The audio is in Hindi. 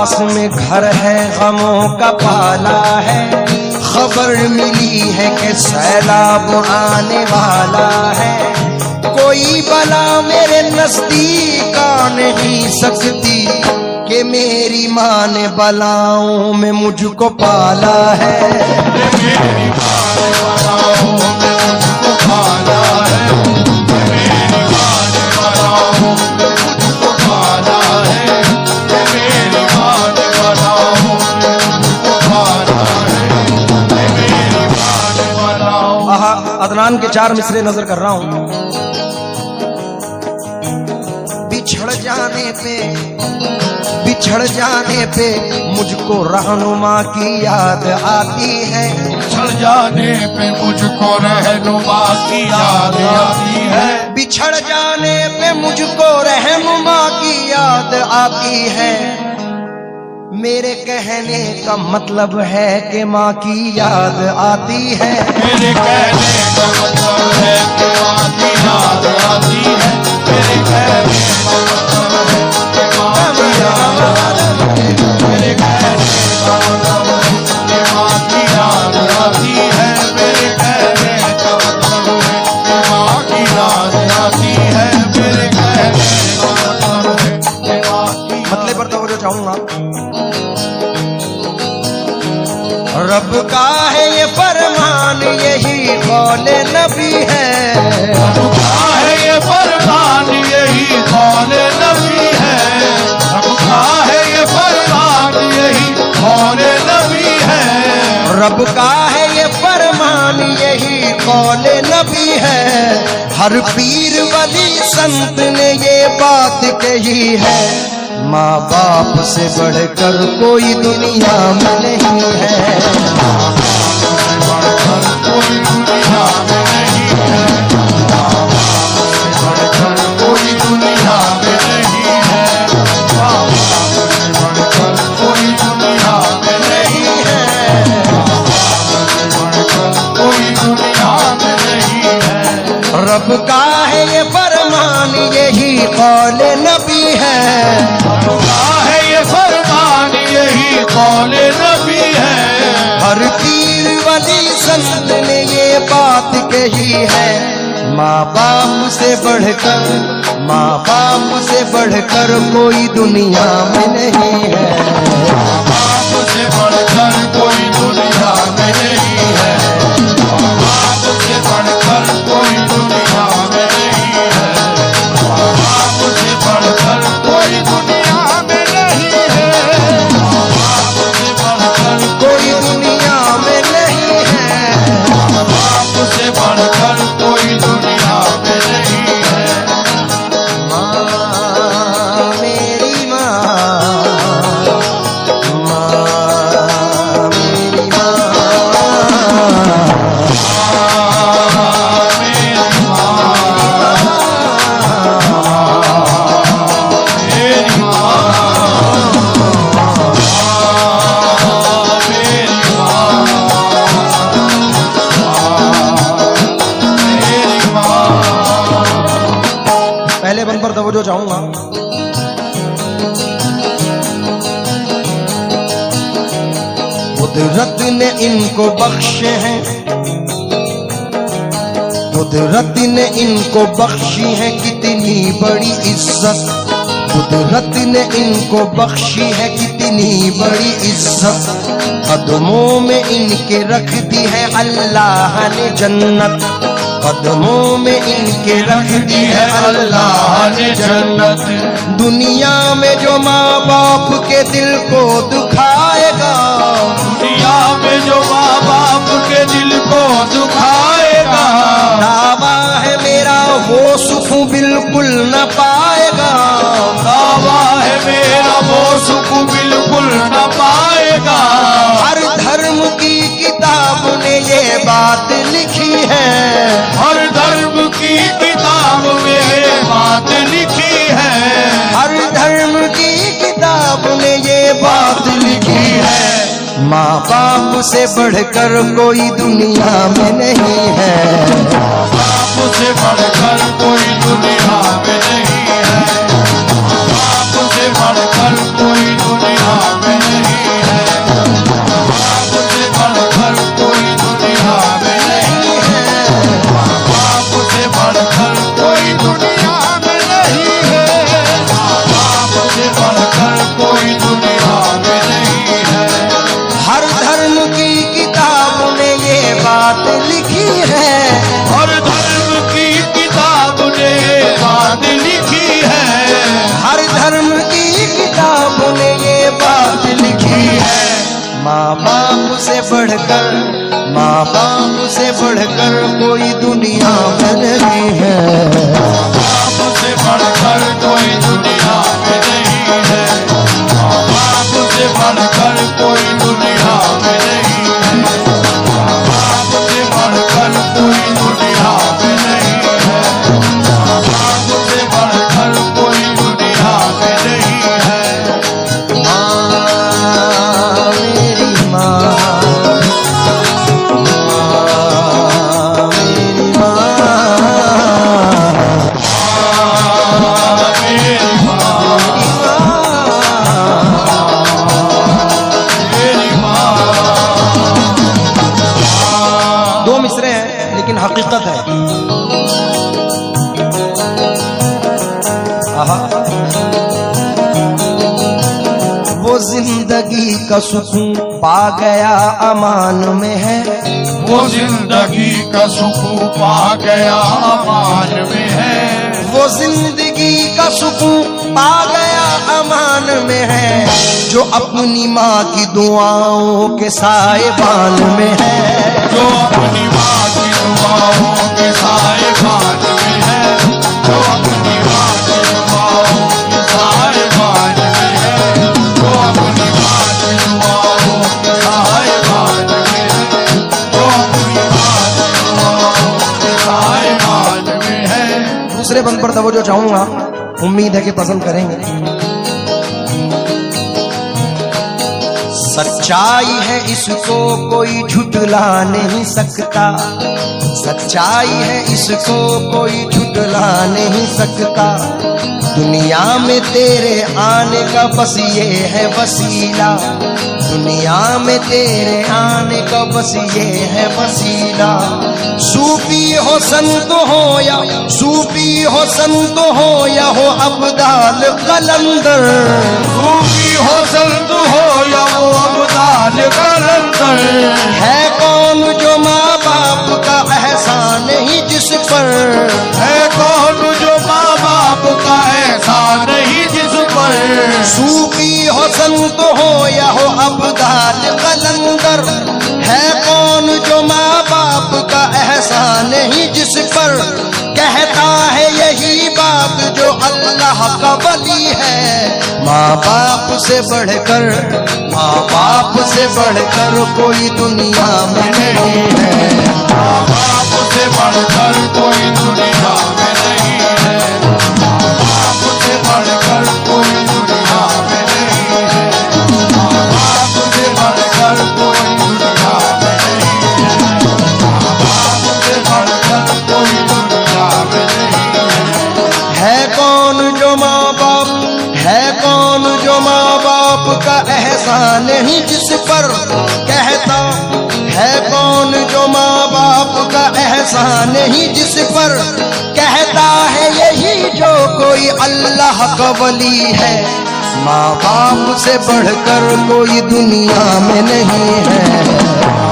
पास में घर है गमों का पाला है। खबर मिली है कि सैलाब आने वाला है। कोई बला मेरे नजदीक आ नहीं सकती कि मेरी माँ ने बलाओं में मुझको पाला है। मेरी माँ ने बलाओं में मुझको पाला है। मेरी माँ ने बलाओं में मुझको पाला है। मेरी माँ ने बलाओं में मुझको पाला है। मेरी माँ ने बलाओं। आहा, अदनान के 4 मिसरे नजर कर रहा हूं। बिछड़ जाने पे मुझको रहनुमा की याद आती है। बिछड़ जाने पे मुझको रहनुमा की याद आती है। बिछड़ जाने पे मुझको रहनुमा की याद आती है। मेरे कहने का मतलब है कि माँ की याद आती है। मेरे कहने का मतलब है कि माँ की याद आती है। मेरे कहने का मतलब है कि माँ की याद आती है। मेरे कहने का मतलब है कि माँ की याद आती है। मेरे कहने का मतलब है कि माँ की याद आती है। मेरे कहने का मतलब है कि माँ की मतलब पर तो चाहूंगा। रब का है ये फरमान, यही कौले नबी है। रब का है ये फरमान, यही कौले नबी है। रब का है ये फरमान, यही कौले नबी है। रब का है ये फरमान, यही कौले नबी है। हर पीर वली संत ने ये बात कही है। माँ बाप से बढ़कर कोई दुनिया में नहीं है। माँ बाप से बढ़कर कोई दुनिया में नहीं है। माँ बाप से बढ़कर कोई दुनिया में नहीं है। माँ बाप से बढ़कर कोई दुनिया में नहीं है। माँ बाप से बढ़कर कोई दुनिया में नहीं है। रब का है ये फरमान, यही कौले नबी है। रब का है ये फरमान, यही कौले नबी है। हर पीर वली संत ने ये बात कही है। माँ बाप से बढ़कर, माँ बाप से बढ़कर कोई दुनिया में नहीं है। माँ बाप से बढ़कर कोई दुनिया में नहीं है। माँ बाप से बढ़कर कोई दुनिया में नहीं है। माँ बाप से बढ़कर कोई दुनिया में नहीं है। माँ बाप से बढ़कर कोई दुनिया में नहीं है। माँ बाप से बढ़कर कोई दुनिया में नहीं है। माँ मेरी माँ, माँ मेरी माँ। पहले बन पर तवज्जो चाहूंगा। कुदरत ने इनको बख्शे हैं, कुदरत ने इनको बख्शी है कितनी बड़ी इज्जत। कुदरत ने इनको बख्शी है कितनी बड़ी इज्जत। कदमों में इनके रख दी है अल्लाह ने जन्नत। कदमों में इनके रख दी है अल्लाह ने जन्नत। दुनिया में जो माँ बाप के दिल को दुखाएगा, दुनिया में जो माँ बाप के दिल को दुखाएगा, दावा है मेरा वो सुख बिल्कुल न पाएगा। दावा है मेरा वो सुख बिल्कुल न पाएगा। हर धर्म की किताब ने ये बात लिखी है। हर धर्म की किताब में ये बात लिखी है। हर धर्म की किताब ने ये बात लिखी है। माँ बाप से बढ़कर कोई दुनिया में नहीं है। माँ बाप से बढ़कर कोई दुनिया में नहीं है। माँ बाप से बढ़कर कोई दुनिया में है। हर धर्म की किताब ने बात लिखी है, हर धर्म की किताब ने ये बात लिखी है। माँ बाप से बढ़कर, माँ बाप से बढ़कर कोई दुनिया में नहीं है। बाप से बढ़कर कोई दुनिया में नहीं है, बाप से बढ़कर कोई दुनिया में नहीं है, बाप से बढ़कर कोई दुनिया में नहीं है, बाप से बढ़कर कोई दुनिया में नहीं है। माँ मेरी माँ, मेरी माँ, मेरी माँ, मेरी माँ। दो मिसरे हैं लेकिन हकीकत है। आहा। वो जिंदगी का सुकून पा गया अमान में है। वो जिंदगी का सुकून पा गया अमान में है, वो जिंदगी का सुकून पा गया अमान में है, जो अपनी माँ की दुआओं के साएबान में है। जो अपनी माँ की दुआओं के साएबान में है, जो अपनी माँ की दुआओं के साएबान में है, जो अपनी माँ की दुआओं के साएबान में है, जो अपनी माँ की दुआओं के साएबान में है। दूसरे बंद पर तवज्जो चाहूंगा, उम्मीद है कि पसंद करेंगे। सच्चाई है इसको कोई झुठला नहीं सकता, सच्चाई है इसको कोई झुठला नहीं सकता। दुनिया में तेरे आने का बस ये है वसीला, दुनिया में तेरे आने का बस ये है वसीला। सूफी हो संत हो या सूफी हो संत हो या हो अब्दाल कलंदर, सूफी हो संत हो या वो अब्दाल कलंदर, है कौन जो माँ बाप का एहसान ही जिस पर, है कौन जो माँ बाप का एहसान ही जिस पर। सूफी हो संत हो या हो अब्दाल कलंदर, है कौन जो माँ बाप का एहसान ही जिस पर। कहता है यही बाप जो अल्लाह का वली है। माँ बाप से बढ़कर, माँ बाप से बढ़कर कोई दुनिया में नहीं है। माँ बाप से बढ़कर कोई दुनिया में नहीं है, माँ बाप से बढ़कर कोई दुनिया में नहीं है, माँ बाप से बढ़कर कोई दुनिया में नहीं है, माँ बाप से बढ़कर कोई दुनिया में नहीं है। है कौन जो माँ बाप, है कौन जो माँ बाप का एहसान ही जिस पर। कहता है कौन जो माँ बाप का एहसान ही जिस पर। कहता है यही जो कोई अल्लाह का वली है। माँ बाप से बढ़कर कोई दुनिया में नहीं है।